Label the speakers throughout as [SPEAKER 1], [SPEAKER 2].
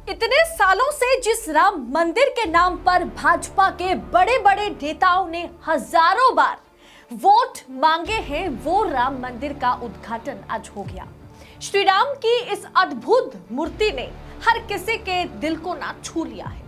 [SPEAKER 1] इतने सालों से जिस राम मंदिर के नाम पर भाजपा के बड़े बड़े नेताओं ने हजारों बार वोट मांगे हैं, वो राम मंदिर का उद्घाटन आज हो गया। श्री राम की इस अद्भुत मूर्ति ने हर किसी के दिल को ना छू लिया है।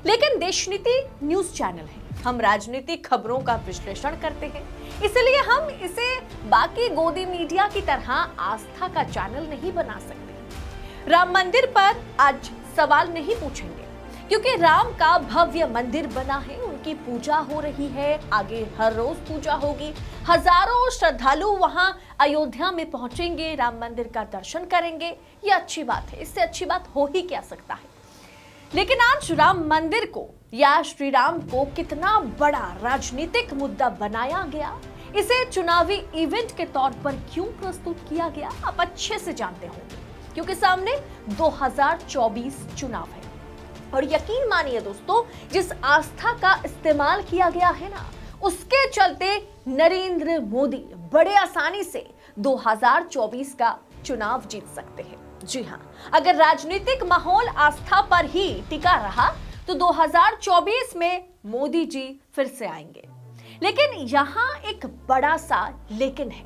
[SPEAKER 1] लेकिन देशनीति न्यूज चैनल है, हम राजनीतिक खबरों का विश्लेषण करते हैं, इसलिए हम इसे बाकी गोदी मीडिया की तरह आस्था का चैनल नहीं बना सकते। राम मंदिर पर आज सवाल नहीं पूछेंगे, क्योंकि राम का भव्य मंदिर बना है, उनकी पूजा हो रही है, आगे हर रोज पूजा होगी, हजारों श्रद्धालु वहां अयोध्या में पहुंचेंगे, राम मंदिर का दर्शन करेंगे। ये अच्छी बात है, इससे अच्छी बात हो ही क्या सकता है। लेकिन आज राम मंदिर को या श्री राम को कितना बड़ा राजनीतिक मुद्दा बनाया गया, इसे चुनावी इवेंट के तौर पर क्यों प्रस्तुत किया गया, आप अच्छे से जानते होंगे, क्योंकि सामने 2024 चुनाव है। और यकीन मानिए दोस्तों, जिस आस्था का इस्तेमाल किया गया है ना, उसके चलते नरेंद्र मोदी बड़े आसानी से 2024 का चुनाव जीत सकते हैं। जी हाँ, अगर राजनीतिक माहौल आस्था पर ही टिका रहा तो 2024 में मोदी जी फिर से आएंगे। लेकिन यहां एक बड़ा सा लेकिन है,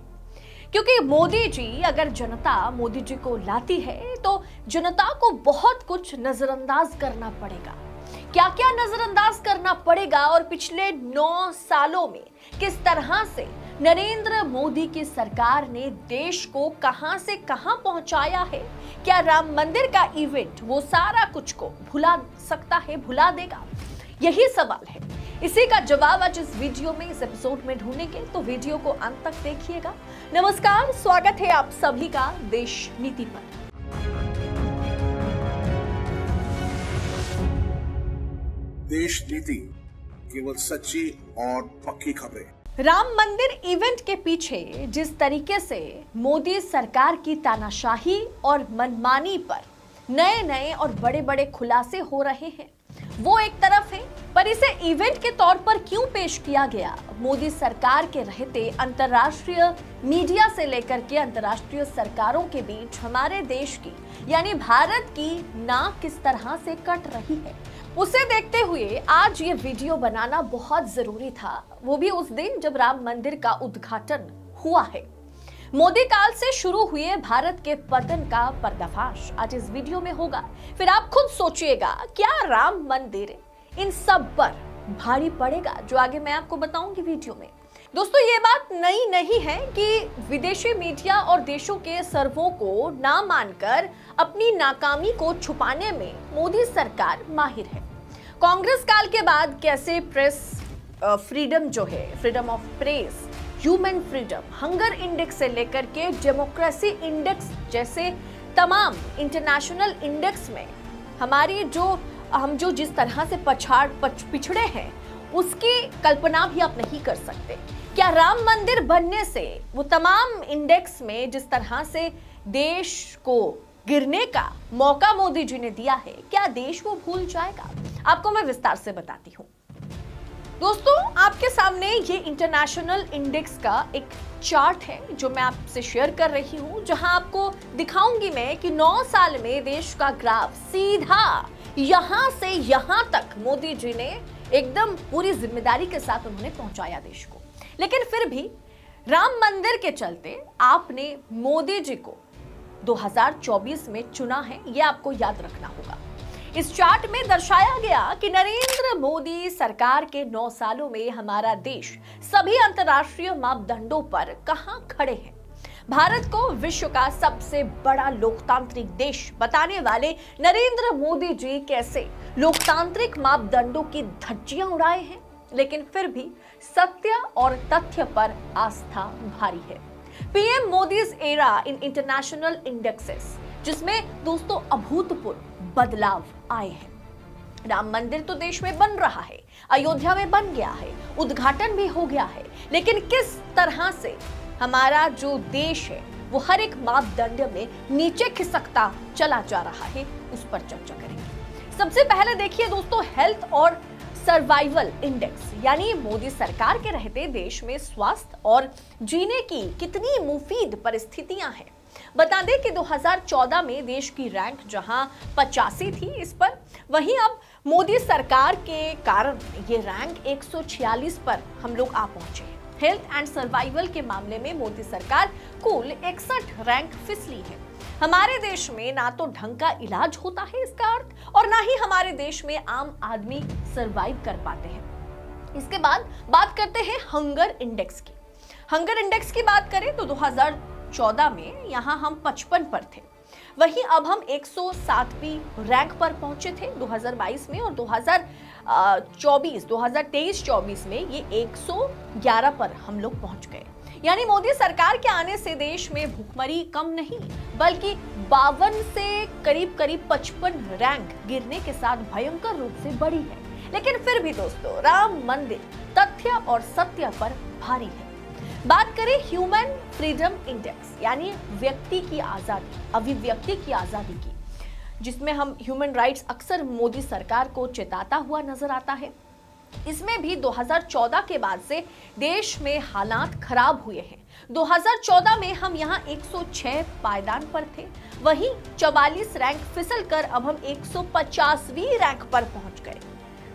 [SPEAKER 1] क्योंकि मोदी जी, अगर जनता मोदी जी को लाती है तो जनता को बहुत कुछ नजरअंदाज करना पड़ेगा। क्या क्या नजरअंदाज करना पड़ेगा और पिछले 9 सालों में किस तरह से नरेंद्र मोदी की सरकार ने देश को कहां से कहां पहुंचाया है, क्या राम मंदिर का इवेंट वो सारा कुछ को भुला सकता है, भुला देगा? यही सवाल है। इसी का जवाब आज इस वीडियो में, इस एपिसोड में ढूंढेंगे, तो वीडियो को अंत तक देखिएगा। नमस्कार, स्वागत है आप सभी का देश नीति पर।
[SPEAKER 2] देश नीति, केवल सच्ची और पक्की खबरें।
[SPEAKER 1] राम मंदिर इवेंट के पीछे जिस तरीके से मोदी सरकार की तानाशाही और मनमानी पर नए नए और बड़े बड़े खुलासे हो रहे हैं, वो एक तरफ है, पर इसे इवेंट के तौर पर क्यों पेश किया गया? मोदी सरकार के रहते अंतर्राष्ट्रीय मीडिया से लेकर के अंतर्राष्ट्रीय सरकारों के बीच हमारे देश की यानी भारत की नाक किस तरह से कट रही है, उसे देखते हुए आज ये वीडियो बनाना बहुत जरूरी था, वो भी उस दिन जब राम मंदिर का उद्घाटन हुआ है। मोदी काल से शुरू हुए भारत के पतन का पर्दाफाश आज इस वीडियो में होगा। फिर आप खुद सोचिएगा, क्या राम मंदिर इन सब पर भारी पड़ेगा, जो आगे मैं आपको बताऊंगी वीडियो में। दोस्तों, ये बात नई नहीं है कि विदेशी मीडिया और देशों के सर्वों को ना मानकर अपनी नाकामी को छुपाने में मोदी सरकार माहिर है। कांग्रेस काल के बाद कैसे प्रेस फ्रीडम जो है, freedom of press, human freedom, hunger index से लेकर के डेमोक्रेसी इंडेक्स जैसे तमाम इंटरनेशनल इंडेक्स में हम जो जिस तरह से पिछड़े हैं, उसकी कल्पना भी आप नहीं कर सकते। क्या राम मंदिर बनने से वो तमाम इंडेक्स में जिस तरह से देश को गिरने का मौका मोदी जी ने दिया है, क्या देश वो भूल जाएगा? आपको मैं विस्तार से बताती हूँ। दोस्तों, आपके सामने ये इंटरनेशनल इंडेक्स का एक चार्ट है जो मैं आपसे शेयर कर रही हूँ, जहां आपको दिखाऊंगी मैं कि 9 साल में देश का ग्राफ सीधा यहां से यहां तक मोदी जी ने एकदम पूरी जिम्मेदारी के साथ उन्होंने पहुंचाया देश को। लेकिन फिर भी राम मंदिर के चलते आपने मोदी जी को 2024 में चुना है, यह आपको याद रखना होगा। इस चार्ट में दर्शाया गया कि नरेंद्र मोदी सरकार के 9 सालों में हमारा देश सभी अंतर्राष्ट्रीय मापदंडों पर कहां खड़े हैं। भारत को विश्व का सबसे बड़ा लोकतांत्रिक देश बताने वाले नरेंद्र मोदी जी कैसे लोकतांत्रिक मापदंडों की धज्जियां उड़ाए हैं, लेकिन फिर भी सत्य और तथ्य पर आस्था भारी है। PM Modi's era in international indexes, जिसमें दोस्तों अभूतपूर्व बदलाव आए हैं। राम मंदिर तो देश में बन रहा है, अयोध्या में बन गया है, उद्घाटन भी हो गया है, लेकिन किस तरह से हमारा जो देश है वो हर एक मापदंड में नीचे खिसकता चला जा रहा है, उस पर चर्चा करेंगे। सबसे पहले देखिए दोस्तों, हेल्थ और सर्वाइवल इंडेक्स, यानी मोदी सरकार के रहते देश में स्वास्थ्य और जीने की कितनी मुफीद परिस्थितियां हैं। बता दें कि 2014 में देश की रैंक जहां 85 थी इस पर, वहीं अब मोदी सरकार के कारण ये रैंक 146 पर हम लोग आ पहुंचे हैं। हेल्थ एंड सर्वाइवल के मामले में मोदी सरकार कुल 61 रैंक फिसली है। हमारे देश में ना तो ढंग का इलाज होता है इसका अर्थ, और ना ही हमारे देश में आम आदमी सरवाइव कर पाते हैं। इसके बाद बात करते हैं हंगर इंडेक्स की। हंगर इंडेक्स की बात करें तो 2014 में यहां हम 55 पर थे, वहीं अब हम 107वीं रैंक पर पहुंचे थे 2022 में, और 2023-24 में ये 111 पर हम लोग पहुंच गए। यानी मोदी सरकार के आने से देश में भुखमरी कम नहीं बल्कि 52 से करीब 55 रैंक गिरने के साथ भयंकर रूप से बढ़ी है। लेकिन फिर भी दोस्तों, राम मंदिर तथ्य और सत्य पर भारी है। बात करें ह्यूमन फ्रीडम इंडेक्स यानी व्यक्ति की आजादी, अभिव्यक्ति की आजादी की, जिसमें हम ह्यूमन राइट्स अक्सर मोदी सरकार को चेताता हुआ नजर आता है। इसमें भी 2014 के बाद से देश में हालात खराब हुए हैं। 2014 में हम यहां 106 पायदान पर थे, वहीं 44 रैंक फिसल कर अब हम 150वीं रैंक पर पहुंच गए।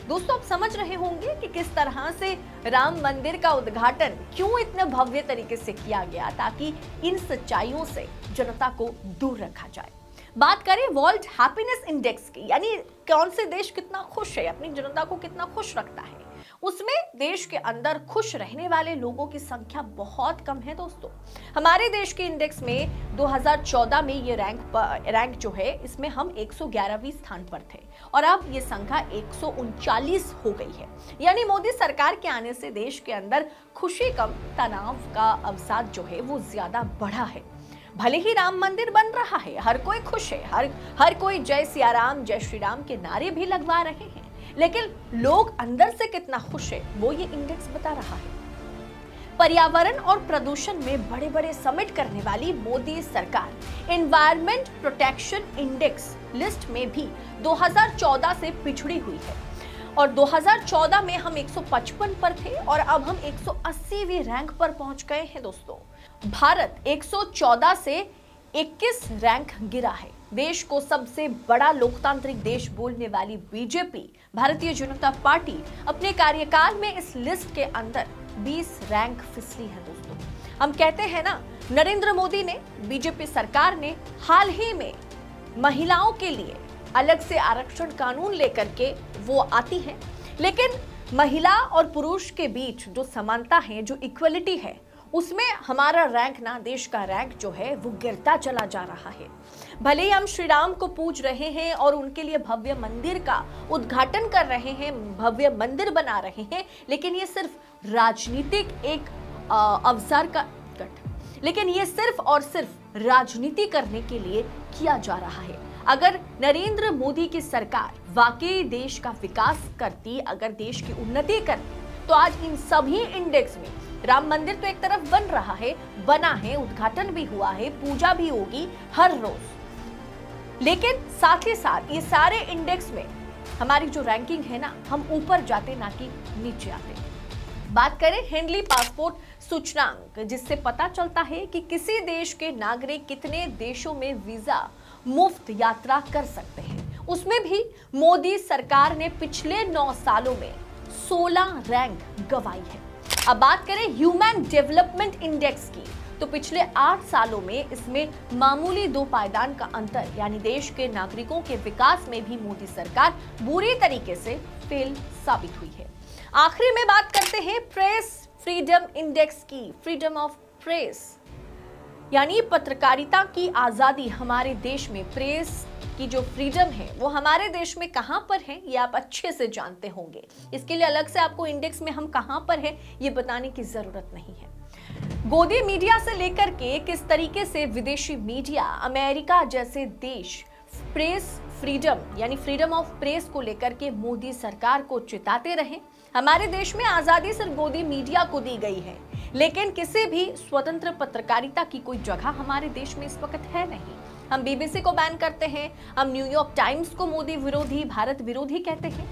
[SPEAKER 1] दोस्तों, आप समझ रहे होंगे कि किस तरह से राम मंदिर का उद्घाटन क्यों इतने भव्य तरीके से किया गया, ताकि इन सच्चाइयों से जनता को दूर रखा जाए। बात करें वर्ल्ड हैप्पीनेस इंडेक्स की, यानी कौन से देश कितना खुश है, अपनी जनता को कितना खुश रखता है, उसमें देश के अंदर खुश रहने वाले लोगों की संख्या बहुत कम है। दोस्तों, हमारे देश के इंडेक्स में 2014 में ये रैंक जो है, इसमें हम 111वीं स्थान पर थे और अब ये संख्या 139 हो गई है। यानी मोदी सरकार के आने से देश के अंदर खुशी कम, तनाव का अवसाद जो है वो ज्यादा बढ़ा है। भले ही राम मंदिर बन रहा है, हर कोई खुश है, हर कोई जय सिया राम, जय श्री राम के नारे भी लगवा रहे हैं, लेकिन लोग अंदर से कितना खुश है वो ये इंडेक्स बता रहा है। पर्यावरण और प्रदूषण में बड़े बड़े समिट करने वाली मोदी सरकार एनवायरमेंट प्रोटेक्शन इंडेक्स लिस्ट में भी 2014 से पिछड़ी हुई है, और 2014 में हम 155 पर थे और अब हम 180वीं रैंक पर पहुंच गए हैं। दोस्तों, भारत 114 से 21 रैंक गिरा है। देश को सबसे बड़ा लोकतांत्रिक देश बोलने वाली बीजेपी, भारतीय जनता पार्टी, अपने कार्यकाल में इस लिस्ट के अंदर 20 रैंक फिसली है। दोस्तों, हम कहते हैं ना, नरेंद्र मोदी ने, बीजेपी सरकार ने हाल ही में महिलाओं के लिए अलग से आरक्षण कानून लेकर के वो आती है, लेकिन महिला और पुरुष के बीच जो समानता है, जो इक्वलिटी है, उसमें हमारा रैंक ना, देश का रैंक जो है वो गिरता चला जा रहा है। भले ही हम श्री राम को पूज रहे हैं और उनके लिए भव्य मंदिर का उद्घाटन कर रहे हैं, भव्य मंदिर बना रहे हैं, लेकिन ये सिर्फ राजनीतिक एक अवसर का लेकिन ये सिर्फ और सिर्फ राजनीति करने के लिए किया जा रहा है। अगर नरेंद्र मोदी की सरकार वाकई देश का विकास करती, अगर देश की उन्नति करती, तो आज इन सभी इंडेक्स में राम मंदिर तो एक तरफ बन रहा है, बना है, उद्घाटन भी हुआ है, पूजा भी होगी हर रोज, लेकिन साथ ही साथ ये सारे इंडेक्स में हमारी जो रैंकिंग है ना, हम ऊपर जाते ना कि नीचे आते। बात करें हेनली पासपोर्ट सूचकांक, जिससे पता चलता है कि किसी देश के नागरिक कितने देशों में वीजा मुफ्त यात्रा कर सकते हैं, उसमें भी मोदी सरकार ने पिछले 9 सालों में 16 रैंक गंवाई है। अब बात करें ह्यूमन डेवलपमेंट इंडेक्स की, तो पिछले 8 सालों में इसमें मामूली 2 पायदान का अंतर, यानी देश के नागरिकों के विकास में भी मोदी सरकार बुरी तरीके से फेल साबित हुई है। आखिरी में बात करते हैं प्रेस फ्रीडम इंडेक्स की, फ्रीडम ऑफ प्रेस, यानी पत्रकारिता की आजादी हमारे देश में, प्रेस की जो फ्रीडम है वो हमारे देश में कहां पर है ये आप अच्छे से जानते होंगे। इसके लिए अलग से आपको इंडेक्स में हम कहां पर है ये बताने की जरूरत नहीं है। गोदी मीडिया से लेकर के किस तरीके से विदेशी मीडिया, अमेरिका जैसे देश प्रेस फ्रीडम यानी फ्रीडम ऑफ प्रेस को लेकर के मोदी सरकार को चिताते रहे। हमारे देश में आजादी सिर्फ गोदी मीडिया को दी गई है, लेकिन किसी भी स्वतंत्र पत्रकारिता की कोई जगह हमारे देश में इस वक्त है नहीं। हम बीबीसी को बैन करते हैं, हम न्यूयॉर्क टाइम्स को मोदी विरोधी, भारत विरोधी कहते हैं।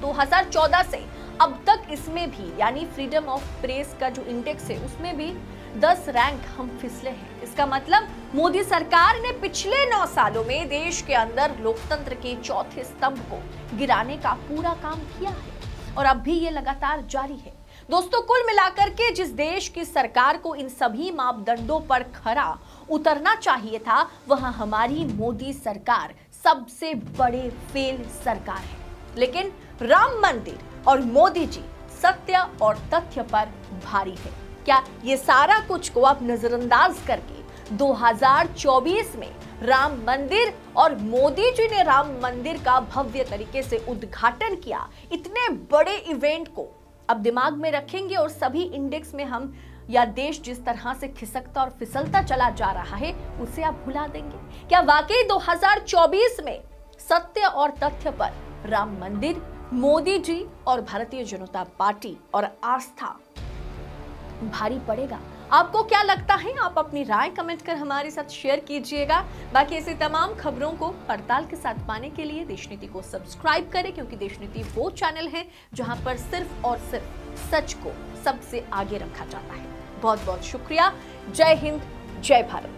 [SPEAKER 1] 2014 से अब तक इसमें भी, यानी फ्रीडम ऑफ प्रेस का जो इंडेक्स है उसमें भी 10 रैंक हम फिसले हैं। इसका मतलब मोदी सरकार ने पिछले 9 सालों में देश के अंदर लोकतंत्र के चौथे स्तंभ को गिराने का पूरा काम किया है और अब भी ये लगातार जारी है। दोस्तों, कुल मिलाकर के जिस देश की सरकार को इन सभी मापदंडों पर खरा उतरना चाहिए था, वह हमारी मोदी सरकार सबसे बड़े फेल सरकार है। लेकिन राम मंदिर और मोदी जी सत्य और तथ्य पर भारी है। क्या ये सारा कुछ को आप नजरअंदाज करके 2024 में राम मंदिर और मोदी जी ने राम मंदिर का भव्य तरीके से उद्घाटन किया, इतने बड़े इवेंट को अब दिमाग में रखेंगे और सभी इंडेक्स में हम या देश जिस तरह से खिसकता और फिसलता चला जा रहा है उसे आप भुला देंगे? क्या वाकई 2024 में सत्य और तथ्य पर राम मंदिर, मोदी जी और भारतीय जनता पार्टी और आस्था भारी पड़ेगा? आपको क्या लगता है? आप अपनी राय कमेंट कर हमारे साथ शेयर कीजिएगा। बाकी ऐसी तमाम खबरों को पड़ताल के साथ पाने के लिए देश नीति को सब्सक्राइब करें, क्योंकि देश नीति वो चैनल है जहां पर सिर्फ और सिर्फ सच को सबसे आगे रखा जाता है। बहुत बहुत शुक्रिया। जय हिंद, जय भारत।